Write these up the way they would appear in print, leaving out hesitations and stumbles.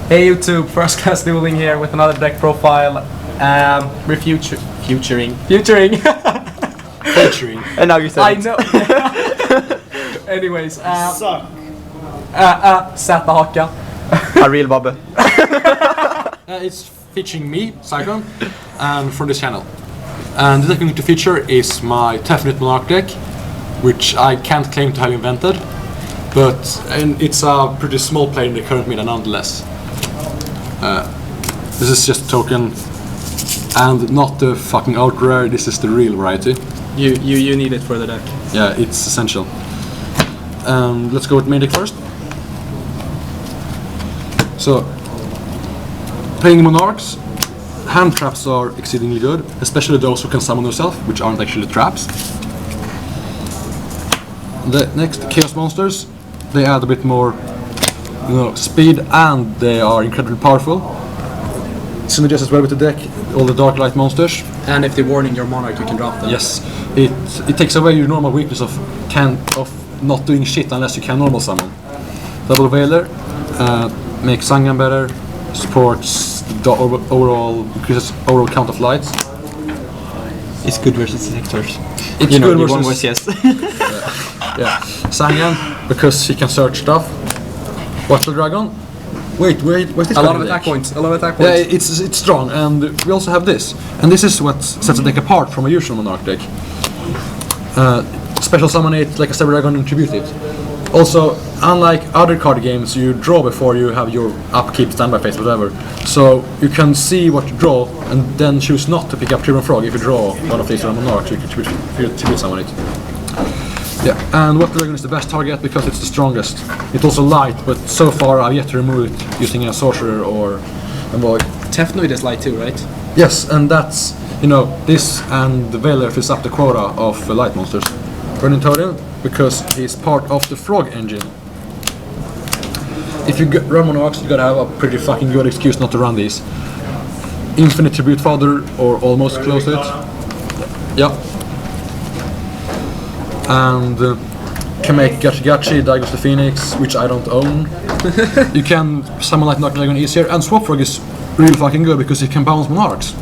Hey YouTube, First Class Dueling here with another deck profile. We're futuring. Featuring. And now you said I it. know. Anyways, Suck. Sätta haka. A real Bobbe. It's featuring me, Saikon, and from this channel. And the deck I'm going to feature is my Tefnuit Monarch deck, which I can't claim to have invented, and it's a pretty small player in the current meta nonetheless. This is just a token, and not the fucking out rare. This is the real variety. You need it for the deck. Yeah, it's essential. Let's go with main deck first. So, playing Monarchs, hand traps are exceedingly good, especially those who can summon themselves, which aren't actually traps. The next Chaos Monsters, they add a bit more, speed, and they are incredibly powerful. Synergize as well with the deck, all the Dark Light monsters. And if they warning your Monarch, you can drop them. Yes, it takes away your normal weakness of not doing shit unless you can normal summon. Double Veiler makes Sangan better, supports the increases overall count of lights. It's good versus sectors. It's you know, good one versus was yes. yeah, Sangan because he can search stuff. Watchful Dragon. Wait, what's this? A lot of attack points. Yeah, it's strong, and we also have this, and this is what sets the deck apart from a usual Monarch deck. Special summon it like a Saber Dragon and tribute it. Also, unlike other card games, you draw before you have your upkeep, standby phase, whatever. So you can see what you draw, and then choose not to pick up Tribune Frog if you draw one of these on Monarch. You can tribute summon it. Yeah, and Watchful Dragon is the best target because it's the strongest. It's also light, but so far I've yet to remove it using a sorcerer or a void. Tefnuit is light too, right? Yes, and that's, this and the Veiler fills up the quota of light monsters. Ronintoadin, because he's part of the Frog engine. If you run Monarchs, you gotta have a pretty fucking good excuse not to run these. Infinite Tribute Father, or almost close to it. Yeah. And can make Gachi, Daigos the Phoenix, which I don't own. You can summon like Dark Dragon easier, and Swap Frog is really fucking good because it can bounce Monarchs,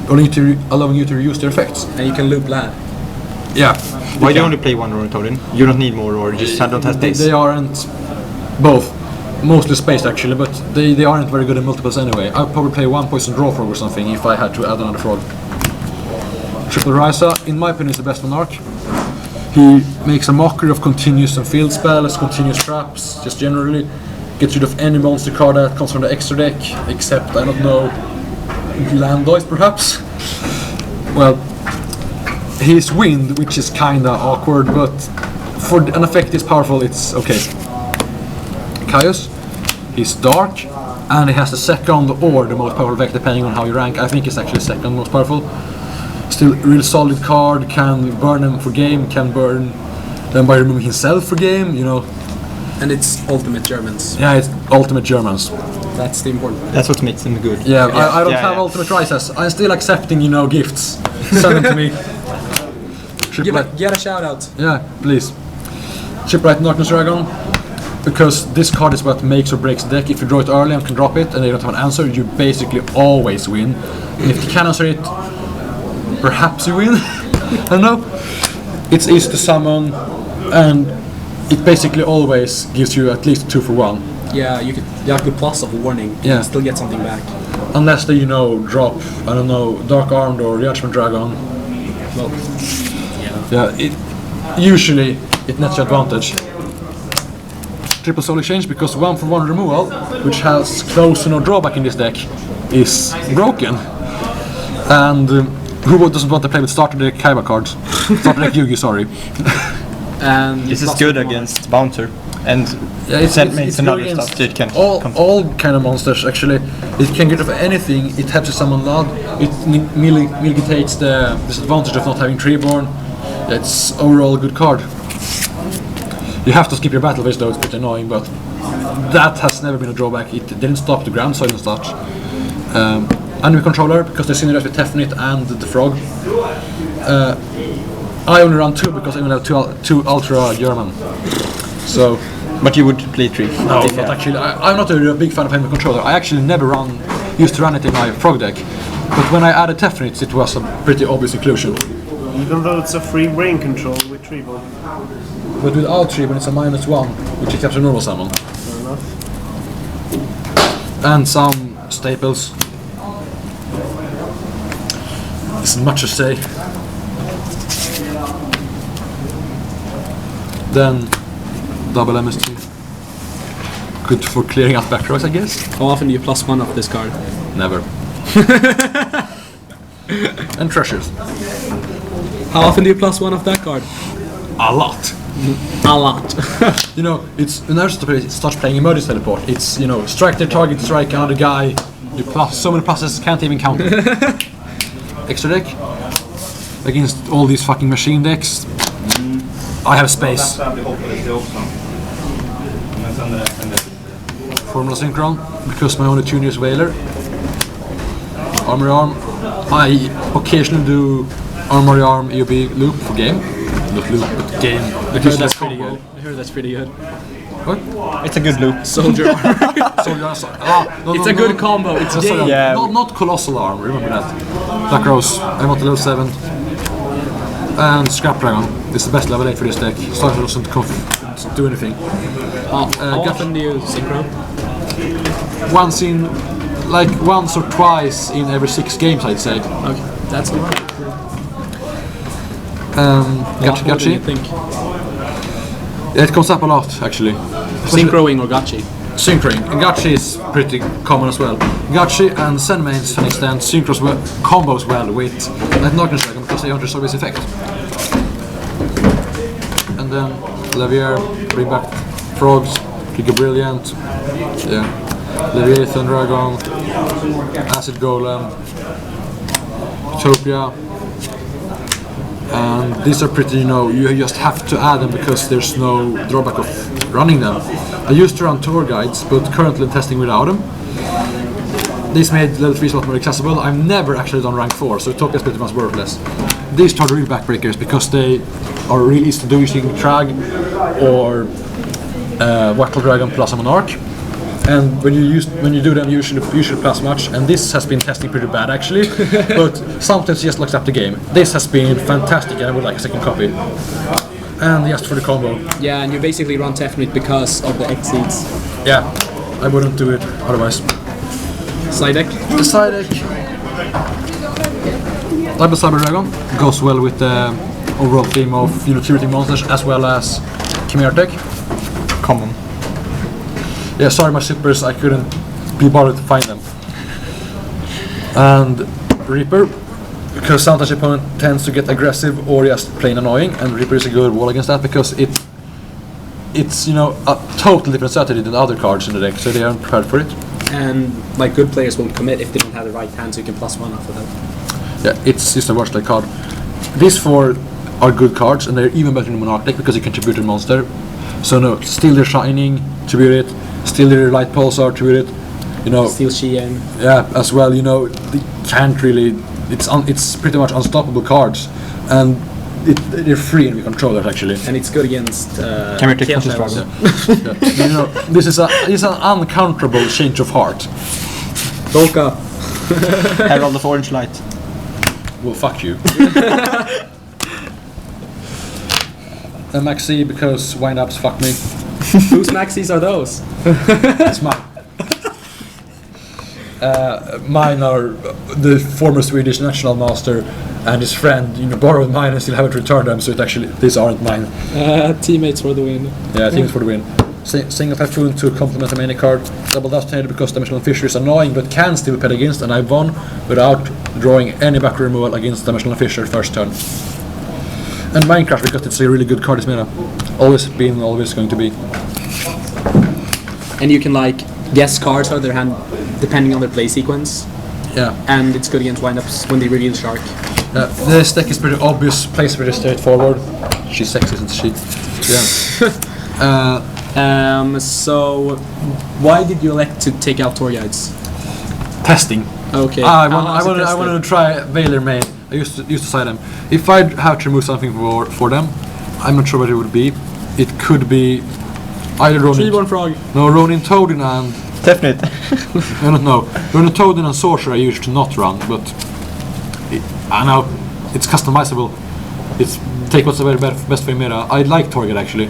allowing you to reuse their effects. And you can loop land. Yeah. Why do you only play one Ronintoadin? You don't need more, or just don't have space? They aren't both. Mostly spaced actually, but they aren't very good in multiples anyway. I'd probably play one Poison Draw Frog or something if I had to add another frog. Triple Raiza, in my opinion, is the best Monarch. He makes a mockery of continuous and field spells, continuous traps, just generally. Gets rid of any monster card that comes from the extra deck, except, I don't know, Landois perhaps? Well, he's Wind, which is kinda awkward, but for an effect this powerful, it's okay. Chaos, he's Dark, and he has the second or the most powerful effect depending on how you rank. I think it's actually second most powerful. Still real solid card, can burn them for game, can burn them by removing himself for game, And it's ultimate Germans. Yeah, it's ultimate Germans. That's the important part. That's what makes them good. Yeah, I don't have ultimate Raizas. I'm still accepting, gifts. Send them to me. Get a shout out. Yeah, please. Shipwright Darkness Dragon, because this card is what makes or breaks the deck. If you draw it early and can drop it and they don't have an answer, you basically always win. And if you can answer it, perhaps you win. I don't know. It's easy to summon, and it basically always gives you at least 2 for 1. Yeah, you could plus off a warning. Yeah. And still get something back. Unless they, drop, I don't know, Dark Armed or Judgment Dragon. Well, yeah, usually it nets your advantage. Triple Soul Exchange, because 1 for 1 removal, which has close to no drawback in this deck, is broken. And who doesn't want to play with starter deck Kaiba cards? Starter deck Yugi, sorry. And this is good against Bouncer, and it's another good stuff that can all kind of monsters actually. It can get rid of anything. It helps you summon Loud. It mitigates the disadvantage of not having Treeborn. It's overall a good card. You have to skip your battle phase though, it's a bit annoying, but that has never been a drawback. It didn't stop the ground soil and such. Enemy Controller, because they synergize with Tefnuit and the Frog. I only run 2 because I only have two Ultra German. So But you would play 3? No, not actually. I'm not a big fan of having a controller. I actually never used to run it in my frog deck. But when I added Tefnuit, it was a pretty obvious inclusion. Even though it's a free brain control with Treble. But without Treble, it's a -1, which is a normal summon. Fair enough. And some staples. Isn't much to say. Then double MS2. Good for clearing out back rows, I guess. How often do you +1 off this card? Never. And Treacherous. How often do you +1 off that card? A lot. A lot. You know, it's when I start playing emergency teleport. It's, you know, strike their target, strike another guy. You plus so many pluses, can't even count it. Extra deck against all these fucking machine decks. I have space. Formula Synchron, because my only tuner is Whaler. Armory Arm. I occasionally do Armory Arm EOB loop for game. Not loop, but game. I heard that's pretty good. I heard that's pretty good. What? It's a good loop. Soldier Arm. It's a good combo. It's game. Yeah. Not Colossal Arm, remember that. Black Rose, I'm at level 7. And Scrap Dragon is the best level 8 for this deck. Starter doesn't do anything. How often do you synchro? Once or twice in every 6 games, I'd say. Okay, that's a lot. Gachi What do you Gachi. think? Yeah, it comes up a lot, actually. Synchroing or gachi? Synchroing. And Gachi is pretty common as well. Gachi and Zen mains, to an extent, synchros combos well with that Knockers Dragon because they don't resolve its effect. And then Levier, bring back Frogs, Giga Brilliant, yeah. Leviathan Dragon, Acid Golem, Utopia. And these are pretty, you know, you just have to add them because there's no drawback of running them. I used to run tour guides, but currently I'm testing without them. This made level 3 a lot more accessible. I've never actually done rank 4, so Utopia is pretty much worthless. These are the real backbreakers because they are really easy to do using Trag or Wackle Dragon plus a Monarch. And when you do them, usually plus much. And this has been testing pretty bad actually, but sometimes it just locks up the game. This has been fantastic, and I would like a second copy. And just for the combo. Yeah, and you basically run Tefnuit because of the X-Seeds. Yeah, I wouldn't do it otherwise. Side deck? The side deck. Double Cyber Dragon goes well with the overall theme of, you know, curating monsters as well as Chimera deck. Common. Yeah, sorry my zippers, I couldn't be bothered to find them. And Reaper, because sometimes your opponent tends to get aggressive or just plain annoying, and Reaper is a good wall against that because it's, you know, a totally different strategy than the other cards in the deck, so they aren't prepared for it. And like good players won't commit if they don't have the right hand, so you can +1 off of them. Yeah, it's just a worst like card. These 4 are good cards, and they're even better in the Monarch deck because you can tribute a monster. So no, Steal Their Shining, tribute it. Steal Their Light Pulsar, tribute it. You know. Steal Sheehan. Yeah, as well. You know, they can't really. It's pretty much unstoppable cards, and they're free in the controllers actually. And it's good against Chimera deck Chaos plus Levels. Dragon. Yeah. You know, this is an uncounterable change of heart. Zhaka. Herald of Orange Light. Well, fuck you. And Maxi because wind-ups fuck me. Whose Maxis are those? It's mine. Mine are the former Swedish national master and his friend, you know, borrowed mine and still haven't returned them, so these aren't mine. Teammates for the win. Yeah, I think it's for the win. Single Typhoon to complement a main card. Double Dust Tornado because Dimensional Fisher is annoying but can still be played against, and I won without drawing any back removal against Dimensional Fisher first turn. And Minecraft because it's a really good card, it's made always been, always going to be. And you can like guess cards out of their hand depending on their play sequence. Yeah. And it's good against windups when they reveal Shark. This deck is pretty obvious, plays pretty straightforward. She's sexy, isn't she? Yeah. So why did you elect to take out tour guides? Testing. Okay. I wanted to try Veiler main. I used to side them. If I'd have to remove something for them, I'm not sure what it would be. It could be Either Treeborn Frog. Ronintoadin and Tefnuit. I don't know. Ronintoadin and Sorcerer I used to not run, but I know it's customizable. It's take what's the very best for meta. I like Torget actually,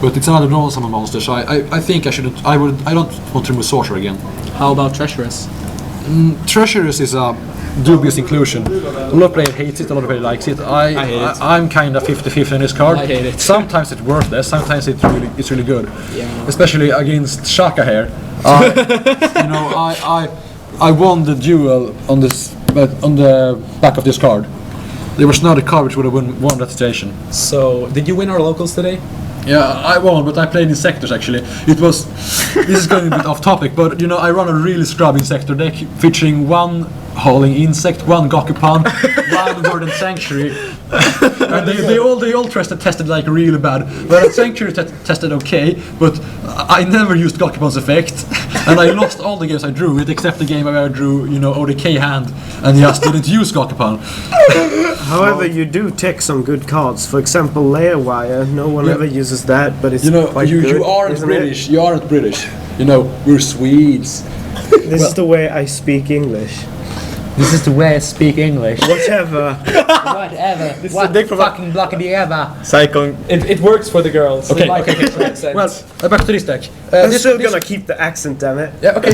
but it's another normal summon monster, so I think I shouldn't. I don't want to remove Sorcerer again. How about Treacherous? Treacherous is a dubious inclusion. A lot of players hates it, a lot of players likes it. I hate it. I'm kind of 50-50 in this card. I hate it. Sometimes it's worthless, sometimes it's really good. Yeah. Especially against Zhaka here. I won the duel on the back of this card. There was not a card which would have won that situation. So, did you win our locals today? Yeah, I won, but I played in sectors actually. It was, this is going a bit off topic, but I run a really scrubby sector deck featuring one Howling Insect, one Gokupon, one Verdant Sanctuary, and they all tested like really bad. Verdant Sanctuary tested okay, but I never used Gokupon's effect, and I lost all the games I drew it, except the game where I drew ODK hand, and just didn't use Gokupon. However, you do take some good cards. For example, Layer Wire. No one ever uses that, but it's quite good. You aren't isn't British. it? You aren't British. We're Swedes. This is the way I speak English. This is the way I speak English. Whatever. Whatever. This is What a deck from fucking blockety ever. Saikon. It works for the girls. Okay, They like okay. the accent. Well, back to this deck. I'm still gonna keep the accent, damn it. Yeah, okay.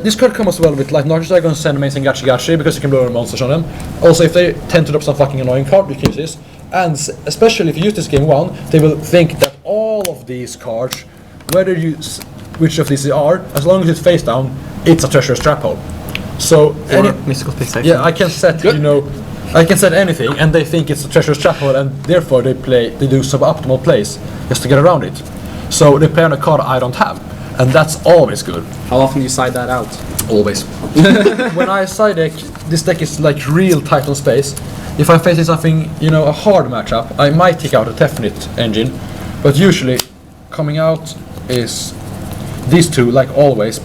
This card comes well with Monarch. I'm gonna send Amazing Gachi because you can blow your monsters on them. Also, if they tend to drop some fucking annoying card, you can use this. And especially if you use this game 1, they will think that all of these cards, which of these they are, as long as it's face down, it's a Treacherous trap hole. So Mystical Space yeah, I can set I can set anything, and they think it's a Treacherous trap hole, and therefore they do suboptimal plays just to get around it. So they play on a card I don't have, and that's always good. How often do you side that out? Always. When I side deck, this deck is like real tight on space. If I'm facing something, a hard matchup, I might take out a Tefnuit engine, but usually coming out is these two, like always.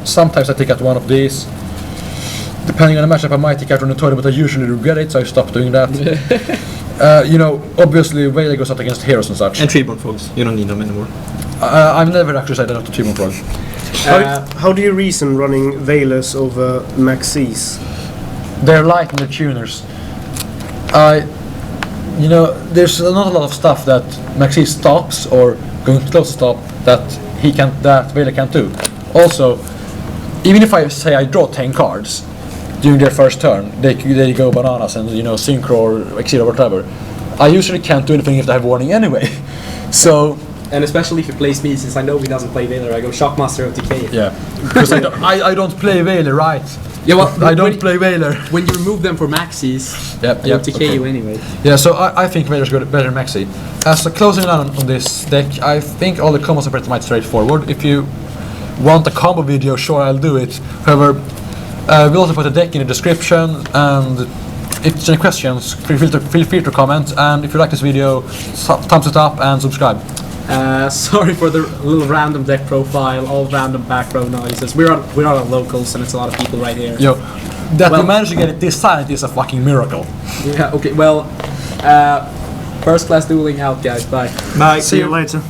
Sometimes I take out one of these. Depending on the matchup, I might take out Ronintoadin, but I usually regret it, so I stop doing that. Obviously, Raiza goes out against heroes and such. And Treeborn Frogs. You don't need them anymore. I've never actually said that to Treeborn Frog. How do you reason running Veilers over Maxis? They're light and they're tuners. There's not a lot of stuff that Maxi stops or going close to stop that Veiler can't do. Also, even if I say I draw 10 cards during their first turn, they go bananas and synchro or exceed or whatever. I usually can't do anything if they have warning anyway. So. And especially if he plays me, since I know he doesn't play Veiler, I go Shockmaster of Decay. Yeah, because I don't play Veiler, right? Yeah, well, I don't play Veiler. When you remove them for Maxis, Yep, they'll decay you anyway. Yeah, so I think Veiler's better than Maxi. As a closing line on this deck, I think all the combos are pretty much straightforward. If you want a combo video, sure, I'll do it. However, we'll also put a deck in the description, and if there's any questions, feel free to comment. And if you like this video, thumbs it up and subscribe. Sorry for the little random deck profile, all random background noises. We're on locals and it's a lot of people right here. Yo, we managed to get it this silent is a fucking miracle. Yeah, okay, well, first class dueling out, guys, bye. Bye. See you later.